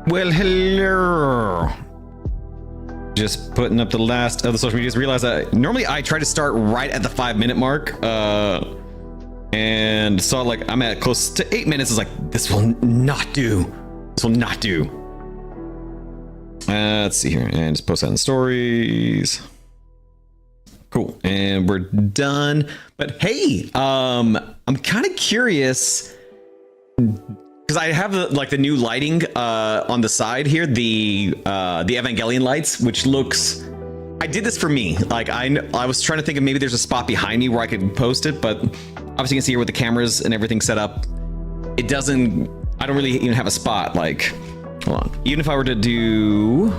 Well, hello. Just putting up the last of the social medias. Realize that normally I try to start right at the 5-minute mark. And saw like I'm at close to 8 minutes. It's like, this will not do. This will not do. Let's see here. And just post that in stories. Cool. And we're done. But hey, I'm kind of curious because I have the new lighting on the side here, the Evangelion lights, which looks. I did this for me. Like I was trying to think of maybe there's a spot behind me where I could post it, but obviously you can see here with the cameras and everything set up, it doesn't. I don't really even have a spot. Like, hold on. Even if I were to do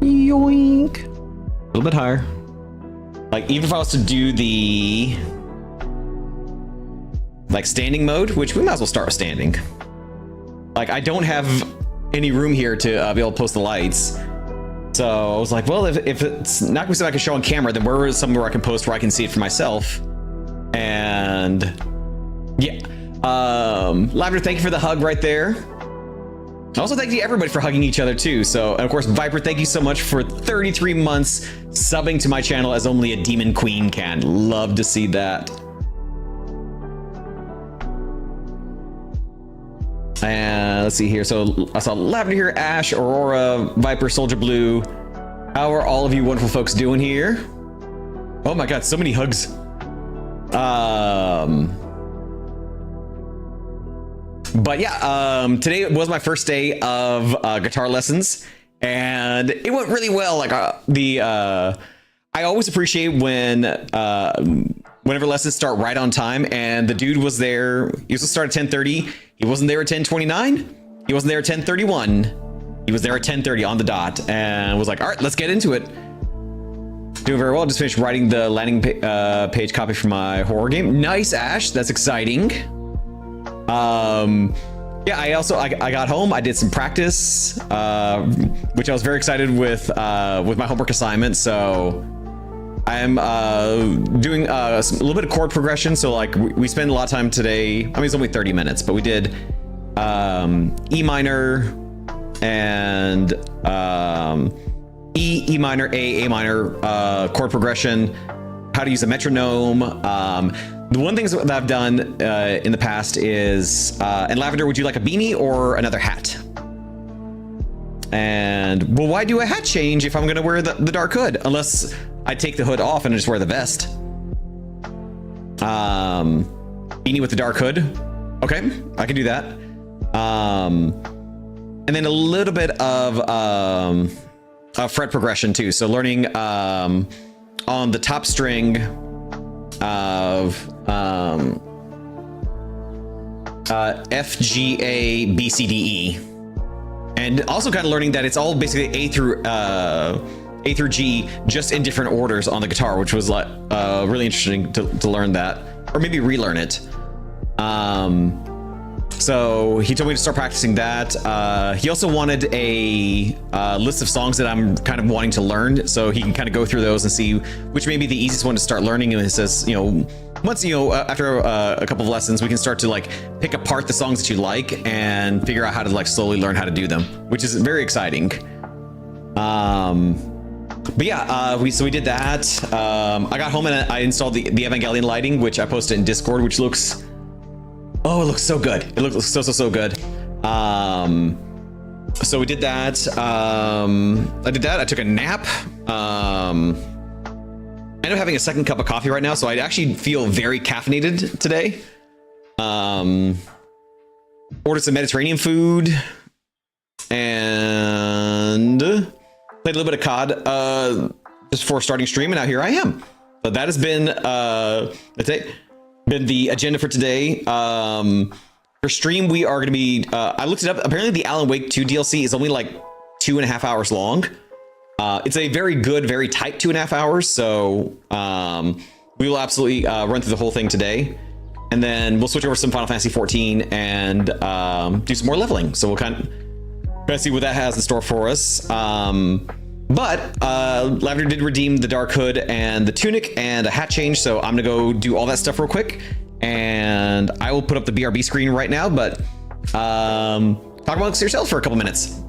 yoink a little bit higher, like even if I was to do the like standing mode, which we might as well start with standing. Like I don't have any room here to be able to post the lights. So I was like, well, if it's not gonna be something I can show on camera, then where is somewhere I can post where I can see it for myself? And yeah, Lavender, thank you for the hug right there. Also, thank you to everybody for hugging each other too. So, and of course, Viper, thank you so much for 33 months subbing to my channel as only a demon queen can. Love to see that. And let's see here. So I saw Lavender here, Ash, Aurora, Viper, Soldier Blue. How are all of you wonderful folks doing here? Oh my God, so many hugs. But yeah, today was my first day of guitar lessons, and it went really well. Like I always appreciate when whenever lessons start right on time, and the dude was there. He was supposed to start at 10:30. He wasn't there at 10:29. He wasn't there at 10:31. He was there at 10:30 on the dot, and was like, all right, let's get into it. Doing very well. Just finished writing the landing page copy for my horror game. Nice, Ash. That's exciting. Yeah, I got home. I did some practice, which I was very excited with my homework assignment. So I'm doing a little bit of chord progression. So like we spend a lot of time today. I mean, it's only 30 minutes, but we did E minor and E minor, A minor chord progression, how to use a metronome. The one thing that I've done in the past is, and Lavender, would you like a beanie or another hat? And well, why do a hat change if I'm gonna wear the dark hood? Unless I take the hood off and just wear the vest. Beanie with the dark hood. Okay, I can do that. And then a little bit of fret progression too. So learning on the top string of F, G, A, B, C, D, E. And also kind of learning that it's all basically A through G, just in different orders on the guitar, which was like really interesting to learn that, or maybe relearn it. So he told me to start practicing that. He also wanted a list of songs that I'm kind of wanting to learn, so he can kind of go through those and see which may be the easiest one to start learning. And he says, you know, once, you know, after a couple of lessons, we can start to like pick apart the songs that you like and figure out how to like slowly learn how to do them, which is very exciting. But yeah, we did that. I got home and I installed the Evangelion lighting, which I posted in Discord, which looks, oh, it looks so good. It looks so good. So we did that. I did that. I took a nap. I end up having a second cup of coffee right now, so I actually feel very caffeinated today. Ordered some Mediterranean food and played a little bit of COD just before starting stream, and now here I am. So that has been been the agenda for today. For stream, we are going to be, I looked it up. Apparently the Alan Wake 2 DLC is only like 2.5 hours long. It's a very good, very tight 2.5 hours. So we will absolutely run through the whole thing today. And then we'll switch over to some Final Fantasy 14 and do some more leveling. So we'll kind of see what that has in store for us. But Lavender did redeem the dark hood and the tunic and a hat change, so I'm gonna go do all that stuff real quick, and I will put up the BRB screen right now. But talk amongst yourselves for a couple minutes.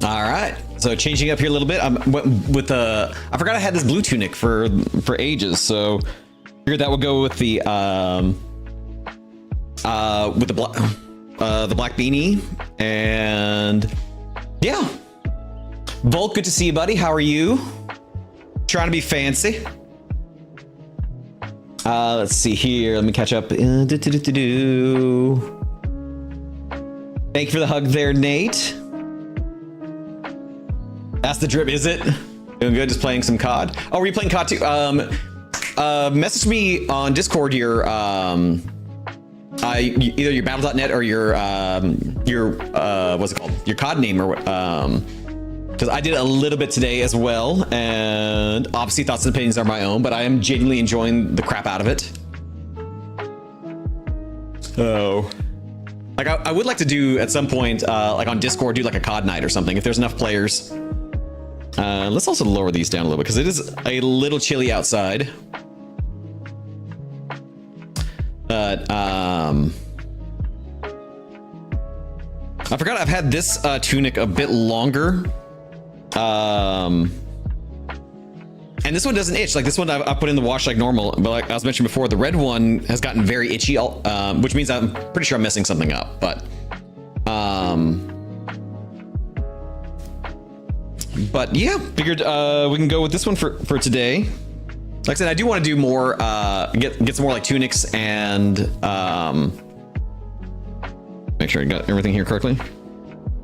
All right, so changing up here a little bit. With the I forgot I had this blue tunic for ages, so figured that would go with the black beanie, and yeah. Volk, good to see you, buddy. How are you? Trying to be fancy. Let's see here. Let me catch up. Thank you for the hug there, Nate. That's the drip, is it? Doing good, just playing some COD. Oh, were you playing COD too? Message me on Discord your either your battle.net or your what's it called? Your COD name or what? Because I did a little bit today as well, and obviously thoughts and opinions are my own, but I am genuinely enjoying the crap out of it. Oh. Like I would like to do at some point, like on Discord, do like a COD night or something if there's enough players. Let's also lower these down a little bit because it is a little chilly outside. But I forgot I've had this tunic a bit longer. And this one doesn't itch. Like this one I put in the wash like normal, but like I was mentioning before, the red one has gotten very itchy, which means I'm pretty sure I'm messing something up. But yeah, figured we can go with this one for today. Like I said, I do want to do more, get some more like tunics and Make sure I got everything here correctly.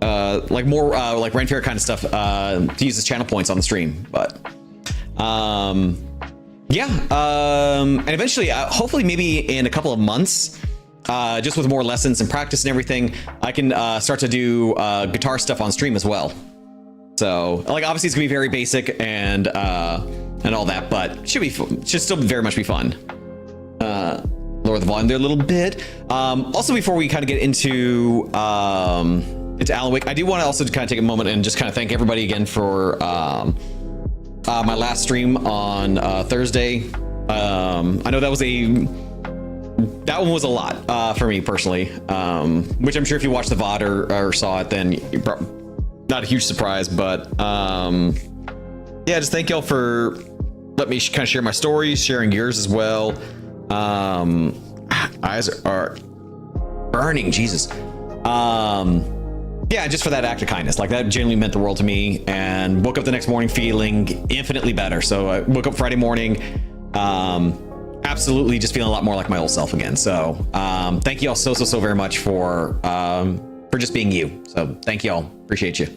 Like more like Ren Fair kind of stuff to use as channel points on the stream, but yeah, and eventually, hopefully, maybe in a couple of months, just with more lessons and practice and everything, I can start to do guitar stuff on stream as well. So, like, obviously, it's gonna be very basic and all that, but should still very much be fun. Lower the volume there a little bit. Also, before we kind of get into Alan Wake, I do want to also kind of take a moment and just kind of thank everybody again for my last stream on Thursday. I know that one was a lot for me personally, which I'm sure if you watched the VOD or saw it, then not a huge surprise, but yeah, just thank y'all for letting me kind of share my stories, sharing yours as well. Eyes are burning, Jesus. Yeah, just for that act of kindness, like that genuinely meant the world to me, and woke up the next morning feeling infinitely better. So I woke up Friday morning, absolutely just feeling a lot more like my old self again. So thank you all so very much for just being you. So thank you all, appreciate you.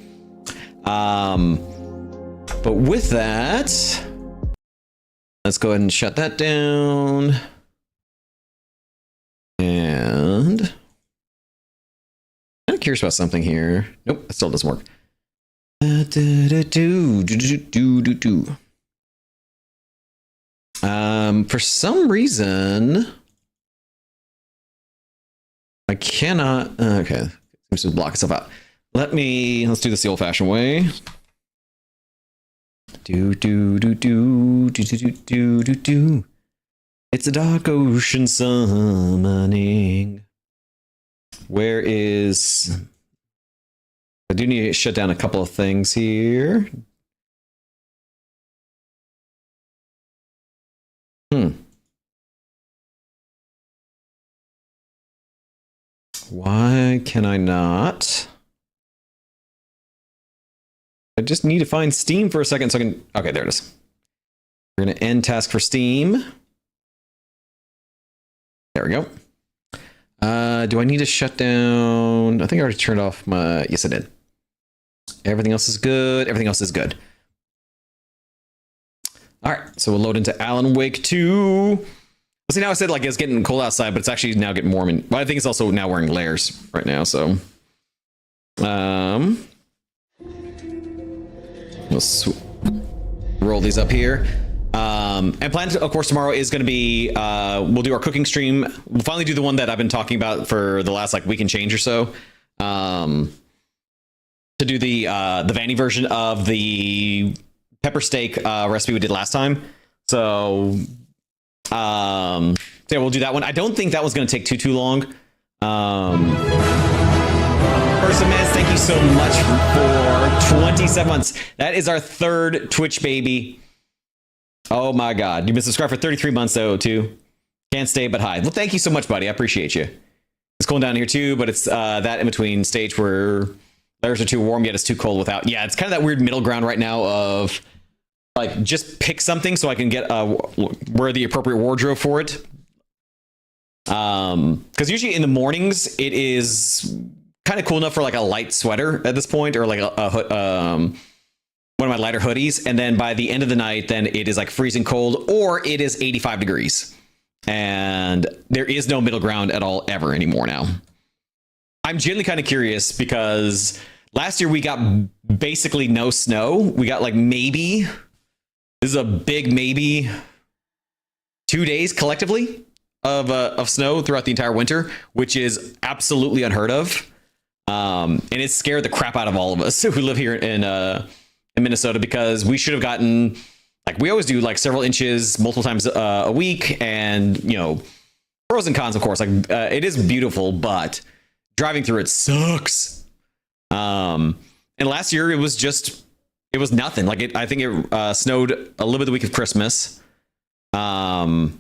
But with that, let's go ahead and shut that down. And I'm curious about something here. Nope, it still doesn't work. For some reason, I cannot. Okay, seems to block itself out. Let's do this the old-fashioned way. It's a dark ocean summoning. Where is... I do need to shut down a couple of things here. Why can I not? I just need to find Steam for a second so I can... Okay, there it is. We're going to end task for Steam. There we go. Do I need to shut down? I think I already turned off my... Yes, I did. Everything else is good. Everything else is good. All right, so we'll load into Alan Wake 2. Well, see, now I said like it's getting cold outside, but it's actually now getting warm. And well, I think it's also now wearing layers right now, so... We'll roll these up here. And plan, of course, tomorrow is going to be, we'll do our cooking stream. We'll finally do the one that I've been talking about for the last like week and change or so. To do the Vanny version of the pepper steak recipe we did last time. So, yeah, we'll do that one. I don't think that one's going to take too long. Person Mans, thank you so much for 27 months. That is our third Twitch baby. Oh my God. You've been subscribed for 33 months though, too. Can't stay but hi. Well, thank you so much, buddy. I appreciate you. It's cold down here too, but it's that in between stage where layers are too warm, yet it's too cold without. Yeah, it's kind of that weird middle ground right now of like just pick something so I can get wear the appropriate wardrobe for it. Because usually in the mornings it is kind of cool enough for like a light sweater at this point, or like one of my lighter hoodies, and then by the end of the night then it is like freezing cold, or it is 85 degrees, and there is no middle ground at all ever anymore now. I'm genuinely kind of curious because last year we got basically no snow. We got like maybe, this is a big maybe, 2 days collectively of snow throughout the entire winter, which is absolutely unheard of. And it scared the crap out of all of us who live here in Minnesota, because we should have gotten, like we always do, like several inches multiple times a week. And, you know, pros and cons, of course, like it is beautiful, but driving through it sucks. And last year it was nothing. Like I think it snowed a little bit the week of Christmas. That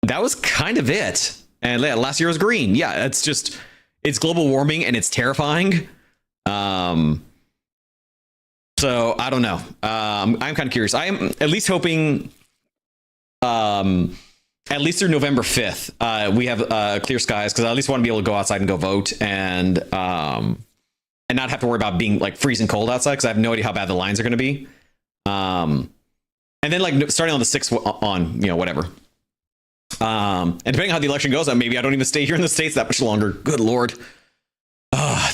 was kind of it. And last year was green. Yeah, it's global warming and it's terrifying. So I don't know. I'm kind of curious. I am at least hoping, at least through November 5th, we have clear skies, because I at least want to be able to go outside and go vote, and not have to worry about being like freezing cold outside, because I have no idea how bad the lines are going to be. And then like starting on the 6th on, whatever. And depending on how the election goes, maybe I don't even stay here in the States that much longer. Good Lord.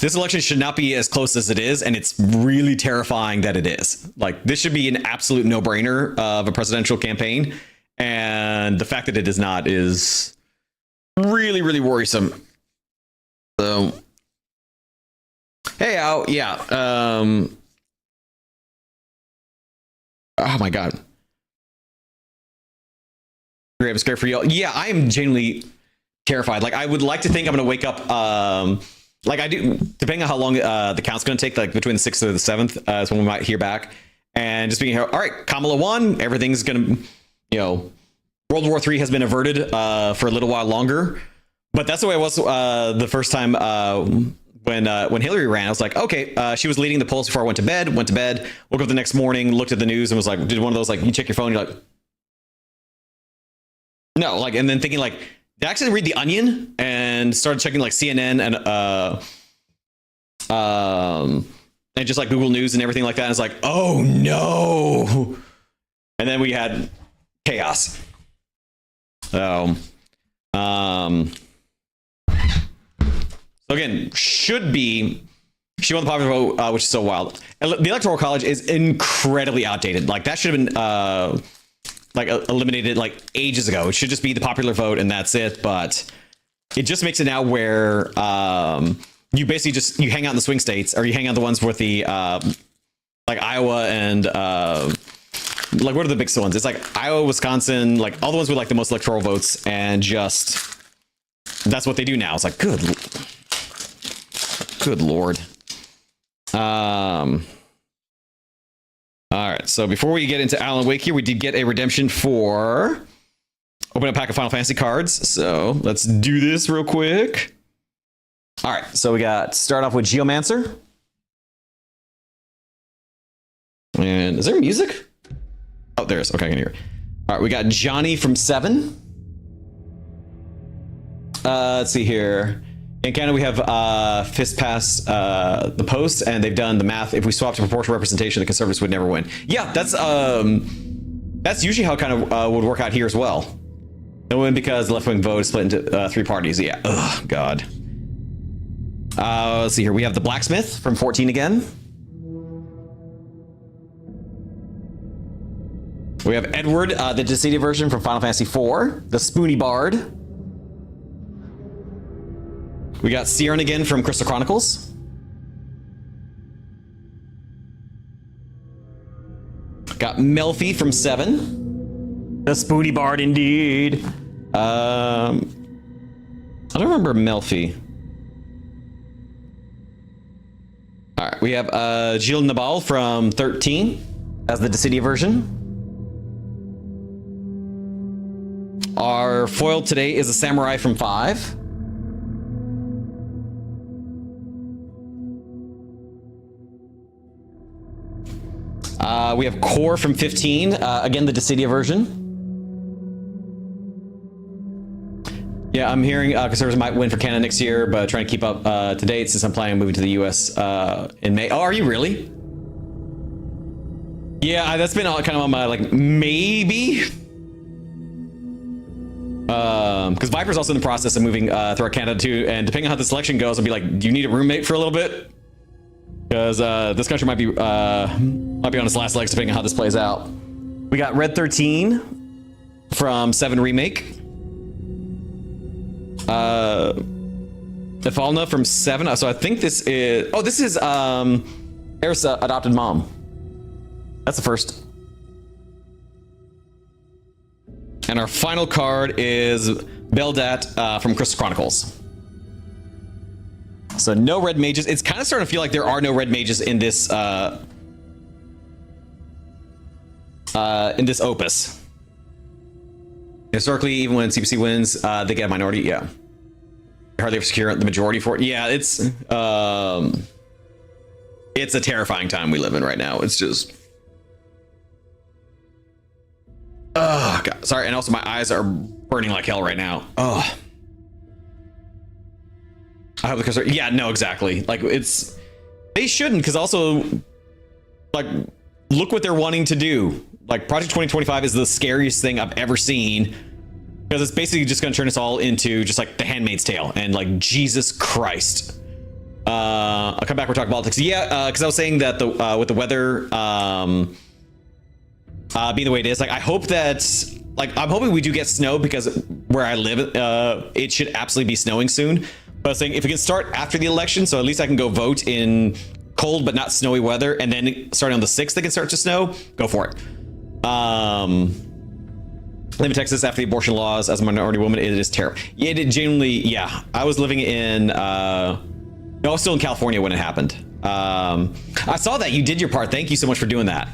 This election should not be as close as it is, and it's really terrifying that it is. Like, this should be an absolute no-brainer of a presidential campaign, and the fact that it is not is really, really worrisome. So, hey, Al, yeah. Oh my God. I'm scared for y'all. Yeah, I am genuinely terrified. Like, I would like to think I'm going to wake up, like I do, depending on how long the count's going to take, like between the 6th or the 7th is when we might hear back. And just being here, all right, Kamala won. Everything's going to, World War III has been averted for a little while longer. But that's the way it was the first time when Hillary ran. I was like, okay, she was leading the polls before I went to bed, woke up the next morning, looked at the news, and was like, did one of those, like, you check your phone, you're like, no, like, and then thinking like, did I actually read The Onion, and started checking like CNN and just like Google News and everything like that. And it's like, oh no. And then we had chaos. So, so again, she won the popular vote, which is so wild. The Electoral College is incredibly outdated. Like, that should have been, like, eliminated like ages ago. It should just be the popular vote and that's it. But it just makes it now where you basically just, you hang out in the swing states, or you hang out the ones with the like Iowa and like, what are the big ones? It's like Iowa, Wisconsin, like all the ones with like the most electoral votes, and just that's what they do now. It's like, good Lord. All right, so before we get into Alan Wake here, we did get a redemption for open a pack of Final Fantasy cards. So let's do this real quick. All right, so we got, start off with Geomancer. And is there music? Oh, there is. Okay, I can hear it. All right, we got Johnny from 7. Let's see here. In Canada, we have Fist Pass the Post, and they've done the math. If we swapped to proportional representation, the Conservatives would never win. Yeah, that's usually how it kind of would work out here as well. They'll win because the left-wing vote is split into 3 parties. Yeah. Oh, God. Let's see here. We have the Blacksmith from 14 again. We have Edward, the Dissidia version from Final Fantasy IV. The Spoony Bard. We got Siern again from Crystal Chronicles. Got Melfi from 7. The Spoony Bard indeed. I don't remember Melfi. All right, we have Gilles Nabal from 13 as the Dissidia version. Our foil today is a Samurai from 5. We have Core from 15, again, the Dissidia version. Yeah, I'm hearing Conservatives might win for Canada next year, but trying to keep up to date since I'm planning on moving to the US in May. Oh, are you really? Yeah, that's been kind of on my, like, maybe. Because Viper's also in the process of moving throughout Canada too, and depending on how this election goes, I'll be like, do you need a roommate for a little bit? Because this country might be on its last legs depending on how this plays out. We got Red 13 from 7 Remake. Ifalna from 7. So I think this is... Oh, this is Aerith's adopted mom. That's the first. And our final card is Beldat from Crystal Chronicles. So no red mages. It's kind of starting to feel like there are no red mages in this opus. Historically, even when CPC wins, they get a minority. Yeah, hardly ever secure the majority for it. Yeah, it's a terrifying time we live in right now. It's just, oh God. sorry. And also my eyes are burning like hell right now. Oh. I hope the cursor. Yeah, no, exactly. Like it's, they shouldn't, because also, like, look what they're wanting to do. Like Project 2025 is the scariest thing I've ever seen, because it's basically just going to turn us all into just like The Handmaid's Tale, and like Jesus Christ. I'll come back. We're talking politics. Yeah, because I was saying that the with the weather being the way it is, like I hope that, like I'm hoping we do get snow, because where I live, it should absolutely be snowing soon. But I was saying if we can start after the election, so at least I can go vote in cold but not snowy weather, and then starting on the 6th, they can start to snow. Go for it. Live in Texas after the abortion laws as a minority woman. It is terrible. Yeah, it genuinely. Yeah, I was living in. No, I was still in California when it happened. I saw that you did your part. Thank you so much for doing that.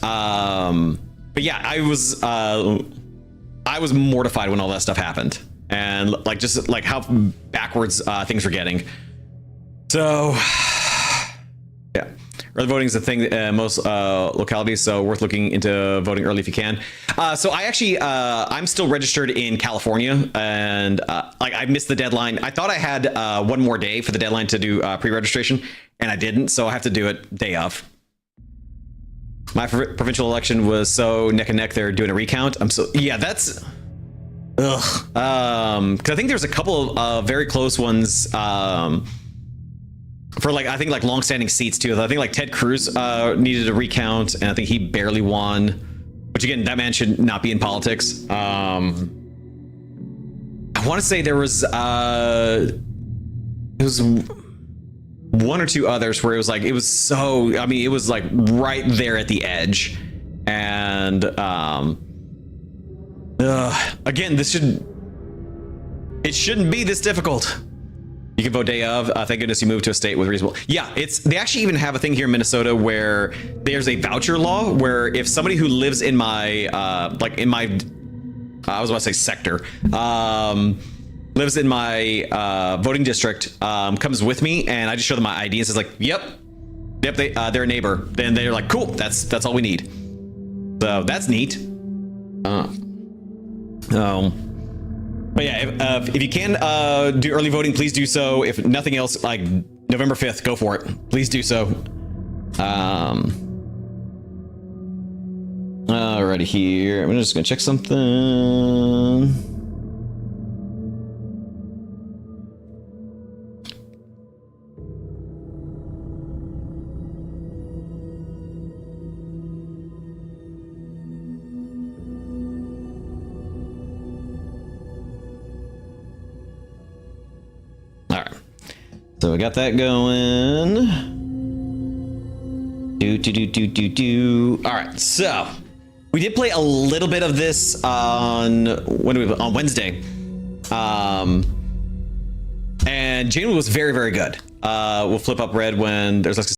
But yeah, I was mortified when all that stuff happened, and like just like how backwards things were getting. So yeah, early voting is a thing most localities, so worth looking into voting early if you can. So I actually I'm still registered in California, and like I missed the deadline. I thought I had one more day for the deadline to do pre-registration, and I didn't, so I have to do it day of. My provincial election was so neck and neck. They're doing a recount. I'm so, yeah, that's ugh. Because I think there's a couple of very close ones for like, I think like long-standing seats too. I think like Ted Cruz needed a recount, and I think he barely won, which again, that man should not be in politics. I want to say there was one or two others where it was like, it was so, I mean, it was like right there at the edge. And again, it shouldn't be this difficult. You can vote day of. Thank goodness you moved to a state with reasonable. Yeah, they actually even have a thing here in Minnesota where there's a voucher law where if somebody who lives in my like in my I was about to say sector, lives in my voting district, comes with me, and I just show them my ID and says like, yep, they're a neighbor. Then they're like, cool, that's all we need. So that's neat. But yeah, if you can do early voting, please do so. If nothing else, like November 5th, go for it. Please do so. Alrighty, here. I'm just gonna check something. So we got that going. All right, so we did play a little bit of this on Wednesday, and Jane was very, very good. We'll flip up red when there's